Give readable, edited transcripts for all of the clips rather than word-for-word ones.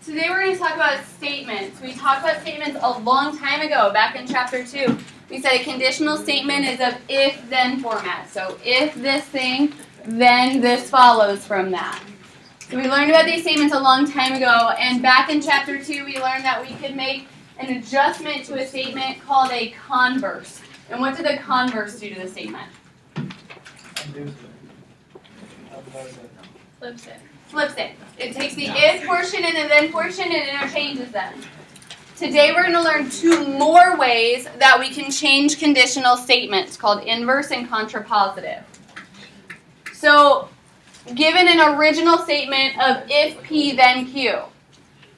Today we're going to talk about statements. We talked about statements a long time ago, back in chapter 2. We said a conditional statement is of if-then format. So if this thing, then this follows from that. So we learned about these statements a long time ago, and back in chapter 2 we learned that we could make an adjustment to a statement called a converse. And what did the converse do to the statement? Flips it. Flips it. It takes the if portion and the then portion and interchanges them. Today we're going to learn 2 more ways that we can change conditional statements called inverse and contrapositive. So, given an original statement of if P then Q,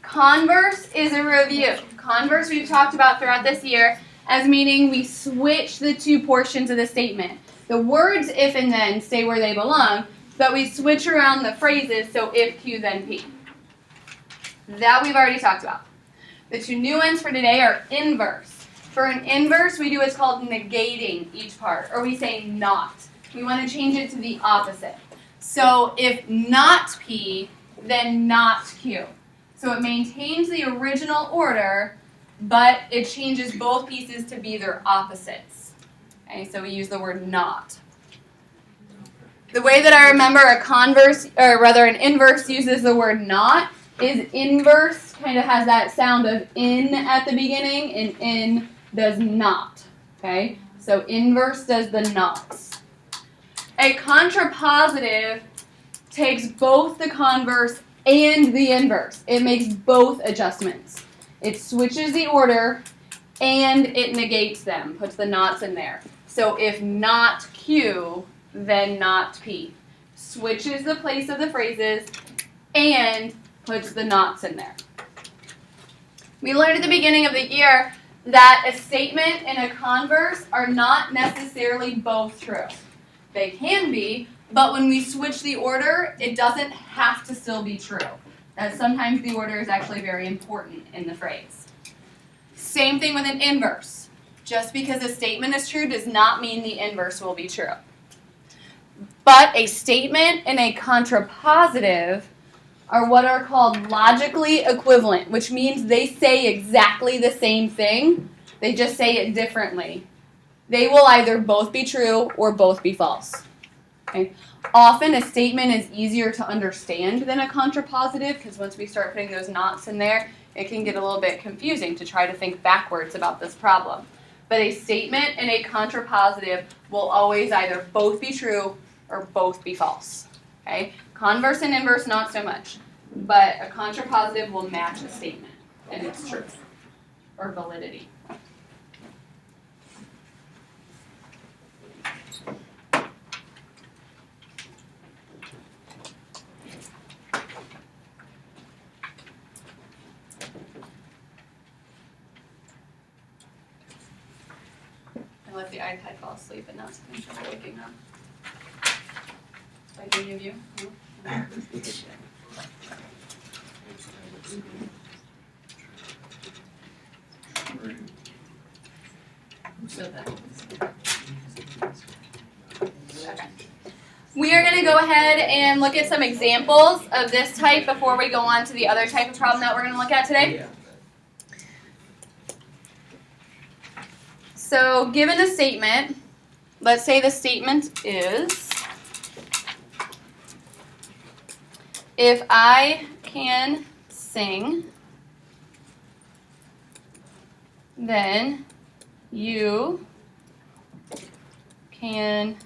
converse is a review. Converse we've talked about throughout this year as meaning we switch the 2 portions of the statement. The words if and then stay where they belong, but we switch around the phrases, so if Q then P. That we've already talked about. The 2 new ones for today are inverse. For an inverse, we do what's called negating each part, or we say not. We want to change it to the opposite. So if not P, then not Q. So it maintains the original order, but it changes both pieces to be their opposites. Okay, so we use the word not. The way that I remember a converse, or rather an inverse uses the word not, is inverse kind of has that sound of in at the beginning, and in does not. Okay, so inverse does the nots. A contrapositive takes both the converse and the inverse. It makes both adjustments. It switches the order and it negates them, puts the nots in there. So if not Q, then not P. Switches the place of the phrases and puts the nots in there. We learned at the beginning of the year that a statement and a converse are not necessarily both true. They can be, but when we switch the order, it doesn't have to still be true. Sometimes the order is actually very important in the phrase. Same thing with an inverse. Just because a statement is true does not mean the inverse will be true. But a statement and a contrapositive are what are called logically equivalent, which means they say exactly the same thing, they just say it differently. They will either both be true or both be false. Okay? Often a statement is easier to understand than a contrapositive, because once we start putting those nots in there, it can get a little bit confusing to try to think backwards about this problem. But a statement and a contrapositive will always either both be true or both be false. Okay? Converse and inverse, not so much. But a contrapositive will match a statement and its truth or validity. I let the iPad fall asleep and now it's having trouble waking up. Like any of you? No? Okay. We are going to go ahead and look at some examples of this type before we go on to the other type of problem that we're going to look at today. So, given a statement, let's say the statement is, if I can sing, then you can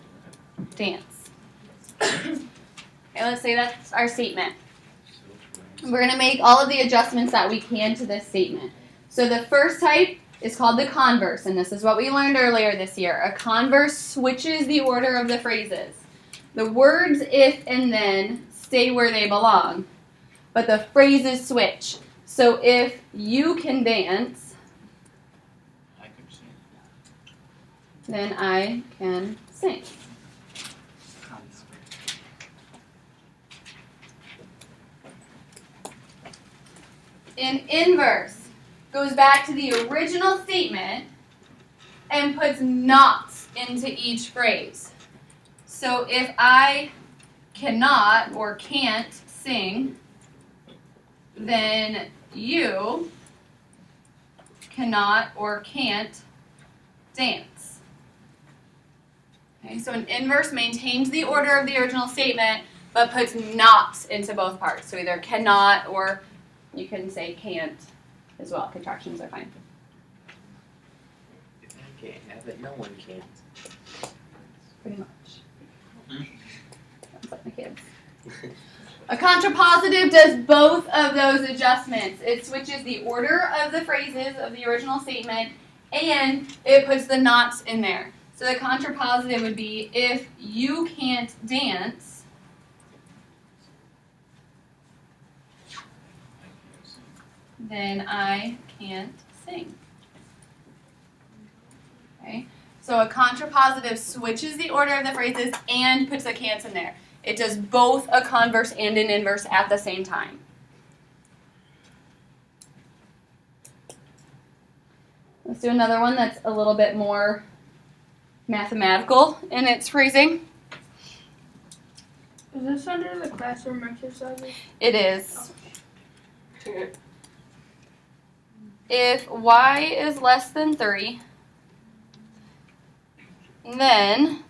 dance. Okay, let's say that's our statement. We're going to make all of the adjustments that we can to this statement. So the first type is called the converse, and this is what we learned earlier this year. A converse switches the order of the phrases. The words if and then stay where they belong, but the phrases switch. So if you can dance, then I can sing. An inverse goes back to the original statement and puts nots into each phrase. So if I cannot or can't sing, then you cannot or can't dance. Okay, so an inverse maintains the order of the original statement, but puts nots into both parts. So either cannot, or you can say can't as well. Contractions are fine. If I can't have it, no one can. Pretty much. Sounds like my kids. A contrapositive does both of those adjustments. It switches the order of the phrases of the original statement, and it puts the nots in there. So the contrapositive would be, if you can't dance, then I can't sing. Okay? So a contrapositive switches the order of the phrases and puts the can'ts in there. It does both a converse and an inverse at the same time. Let's do another one that's a little bit more mathematical in its phrasing. Is this under the classroom exercises? It is. If y is less than 3, then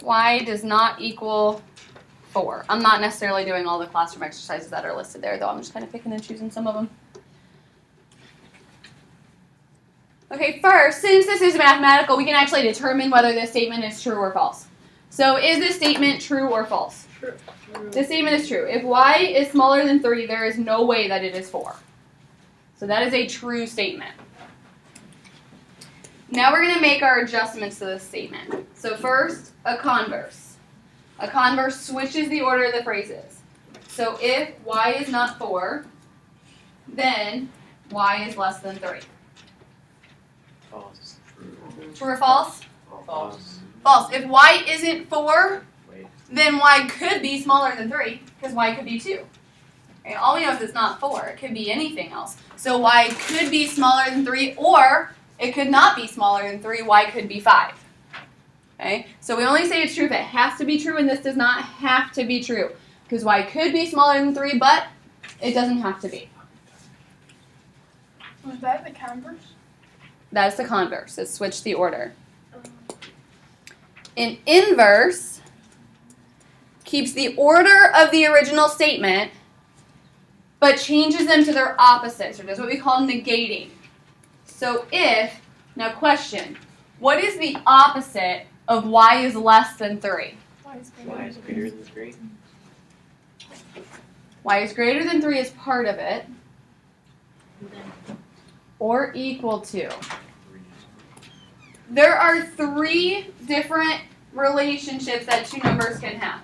y does not equal 4. I'm not necessarily doing all the classroom exercises that are listed there, though. I'm just kind of picking and choosing some of them. Okay, first, since this is mathematical, we can actually determine whether this statement is true or false. So is this statement true or false? True. This statement is true. If y is smaller than 3, there is no way that it is 4. So that is a true statement. Now we're going to make our adjustments to this statement. So first, a converse. A converse switches the order of the phrases. So if y is not 4, then y is less than 3. False. True or false? False. False. If y isn't 4, Wait. then y could be smaller than 3, because y could be 2. Okay, all we know is it's not 4. It could be anything else. So y could be smaller than 3, or it could not be smaller than 3. Y could be 5. Okay? So we only say it's true if it has to be true, and this does not have to be true. Because y could be smaller than 3, but it doesn't have to be. Was that the converse? That is the converse. It switched the order. An inverse keeps the order of the original statement, but changes them to their opposites, or does what we call negating. So if, now question, what is the opposite of y is less than 3? Y is greater than 3. Y is greater than 3 is part of it, or equal to. There are 3 different relationships that two numbers can have.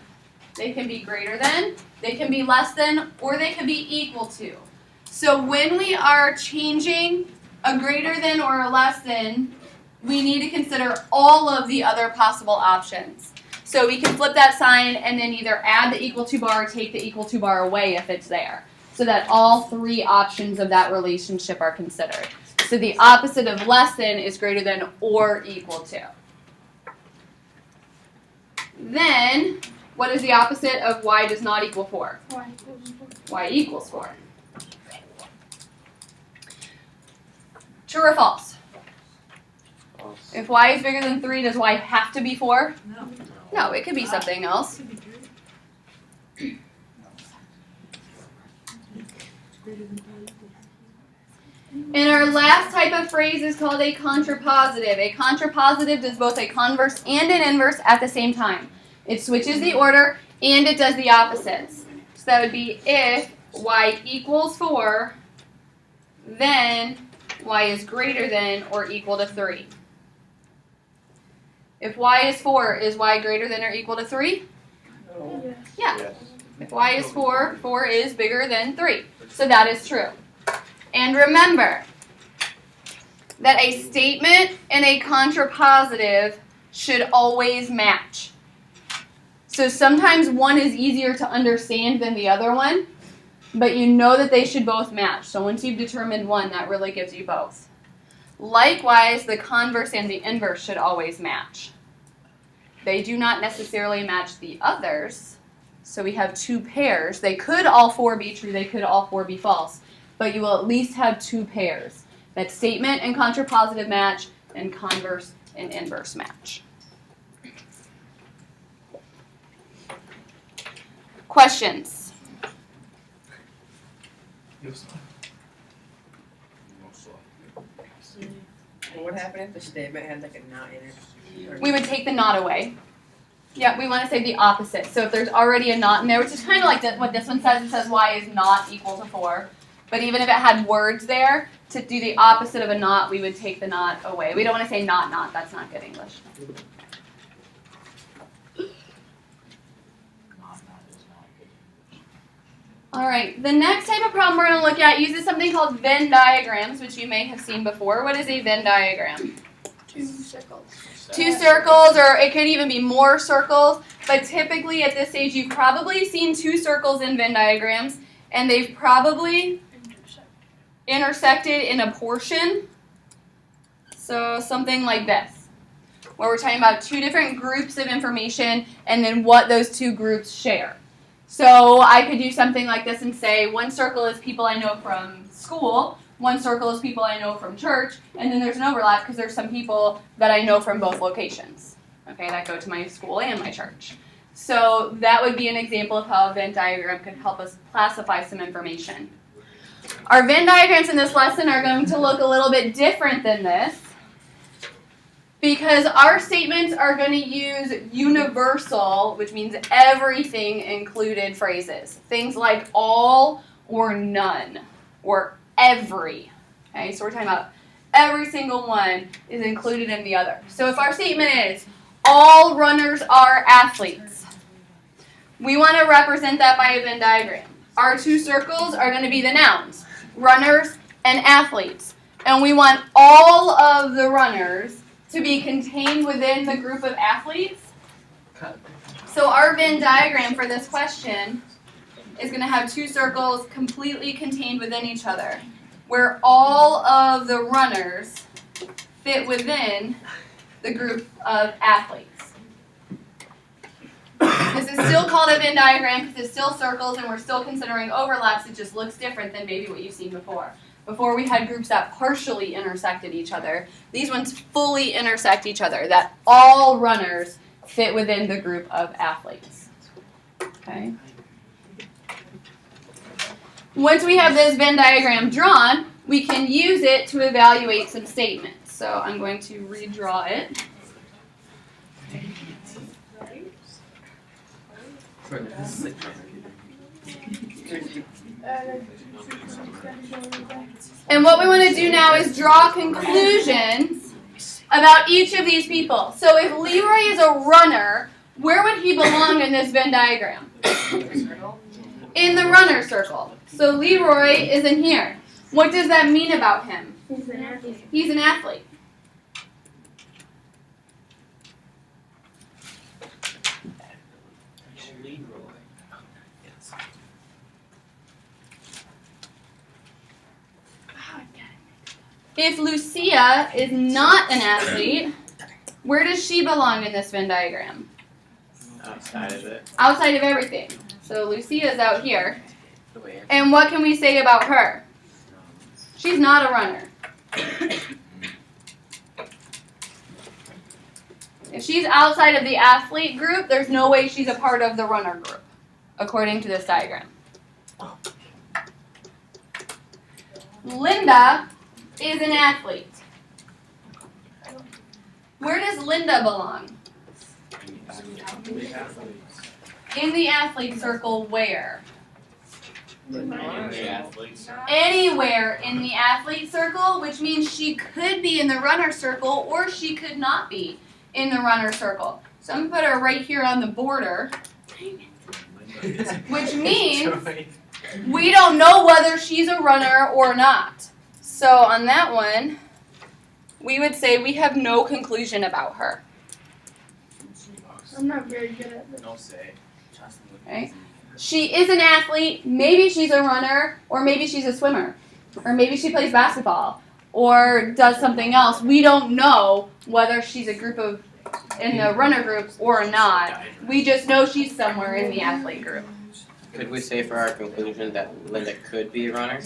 They can be greater than, they can be less than, or they can be equal to. So when we are changing a greater than or a less than, we need to consider all of the other possible options. So we can flip that sign and then either add the equal to bar or take the equal to bar away if it's there, so that all 3 options of that relationship are considered. So the opposite of less than is greater than or equal to. Then, what is the opposite of y does not equal 4? Y equals 4. Y equals 4. True or false? False. If y is bigger than 3, does y have to be 4? No. No, it could be something else. And our last type of phrase is called a contrapositive. A contrapositive does both a converse and an inverse at the same time. It switches the order and it does the opposites. So that would be if y equals 4, then y is greater than or equal to 3. If y is 4, is y greater than or equal to 3? Yes. Yeah. Yes. If y is 4, 4 is bigger than 3. So that is true. And remember that a statement and a contrapositive should always match. So sometimes one is easier to understand than the other one, but you know that they should both match. So once you've determined one, that really gives you both. Likewise, the converse and the inverse should always match. They do not necessarily match the others, So we have two pairs. They could all four be true, they could all four be false. But you will at least have two pairs. That's statement and contrapositive match and converse and inverse match. Questions? What happened if the statement had like a not in it? We would take the not away. Yeah, we want to say the opposite. So if there's already a not in there, which is kind of like what this one says, it says y is not equal to 4. But even if it had words there, to do the opposite of a not, we would take the not away. We don't want to say not, that's not good English. All right, the next type of problem we're going to look at uses something called Venn diagrams, which you may have seen before. What is a Venn diagram? 2 circles. 2 circles, or it could even be more circles. But typically at this stage, you've probably seen 2 circles in Venn diagrams, and they've probably intersected in a portion. So something like this, where we're talking about 2 different groups of information and then what those 2 groups share. So I could do something like this and say 1 circle is people I know from school, 1 circle is people I know from church, and then there's an overlap because there's some people that I know from both locations, okay, that go to my school and my church. So that would be an example of how a Venn diagram could help us classify some information. Our Venn diagrams in this lesson are going to look a little bit different than this because our statements are going to use universal, which means everything included phrases. Things like all or none or every. Okay, so we're talking about every single one is included in the other. So if our statement is all runners are athletes, we want to represent that by a Venn diagram. Our 2 circles are going to be the nouns, runners and athletes. And we want all of the runners to be contained within the group of athletes. So our Venn diagram for this question is going to have 2 circles completely contained within each other, where all of the runners fit within the group of athletes. This is still called a Venn diagram because it's still circles and we're still considering overlaps. It just looks different than maybe what you've seen before. Before we had groups that partially intersected each other. These ones fully intersect each other, that all runners fit within the group of athletes. Okay. Once we have this Venn diagram drawn, we can use it to evaluate some statements. So I'm going to redraw it. And what we want to do now is draw conclusions about each of these people. So if Leroy is a runner, where would he belong in this Venn diagram? In the runner circle. So Leroy is in here. What does that mean about him? He's an athlete. He's an athlete. If Lucia is not an athlete, where does she belong in this Venn diagram? Outside of it. Outside of everything. So Lucia is out here. And what can we say about her? She's not a runner. If she's outside of the athlete group, there's no way she's a part of the runner group, according to this diagram. Linda is an athlete. Where does Linda belong? In the athlete circle where? Anywhere in the athlete circle, which means she could be in the runner circle or she could not be in the runner circle. So I'm going to put her right here on the border, which means we don't know whether she's a runner or not. So on that one, we would say we have no conclusion about her. I'm not very good at this. Okay. She is an athlete, maybe she's a runner, or maybe she's a swimmer, or maybe she plays basketball, or does something else. We don't know whether she's a group of in the runner group or not. We just know she's somewhere in the athlete group. Could we say for our conclusion that Linda could be a runner?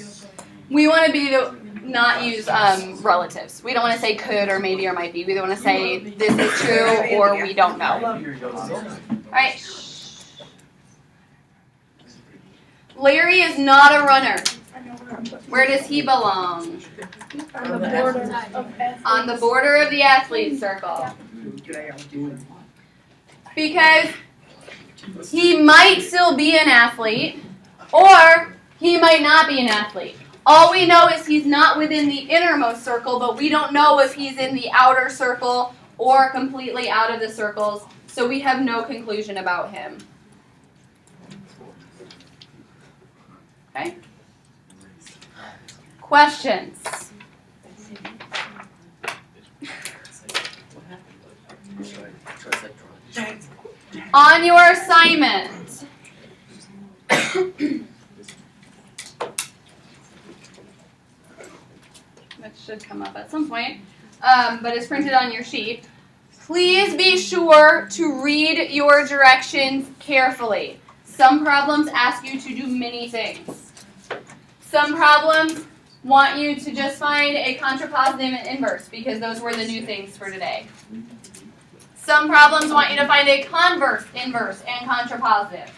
We want to be not use relatives. We don't want to say could or maybe or might be. We want to say this is true or we don't know. All right. Larry is not a runner. Where does he belong? On the border of athletes. On the border of the athlete circle. Because he might still be an athlete or he might not be an athlete. All we know is he's not within the innermost circle, but we don't know if he's in the outer circle or completely out of the circles, so we have no conclusion about him. Okay? Questions? On your assignment, that should come up at some point, but it's printed on your sheet. Please be sure to read your directions carefully. Some problems ask you to do many things. Some problems want you to just find a contrapositive and inverse because those were the new things for today. Some problems want you to find a converse, inverse, and contrapositive.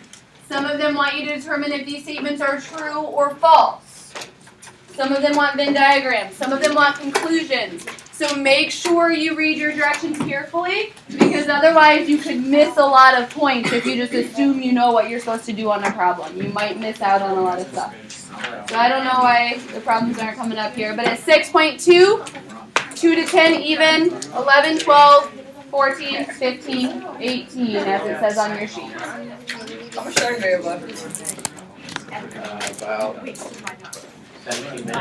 Some of them want you to determine if these statements are true or false. Some of them want Venn diagrams. Some of them want conclusions. So make sure you read your directions carefully because otherwise you could miss a lot of points if you just assume you know what you're supposed to do on a problem. You might miss out on a lot of stuff. So I don't know why the problems aren't coming up here, but it's 6.2, 2 to 10 even, 11, 12, 14, 15, 18 as it says on your sheet. I'm sure they will. About 17 minutes.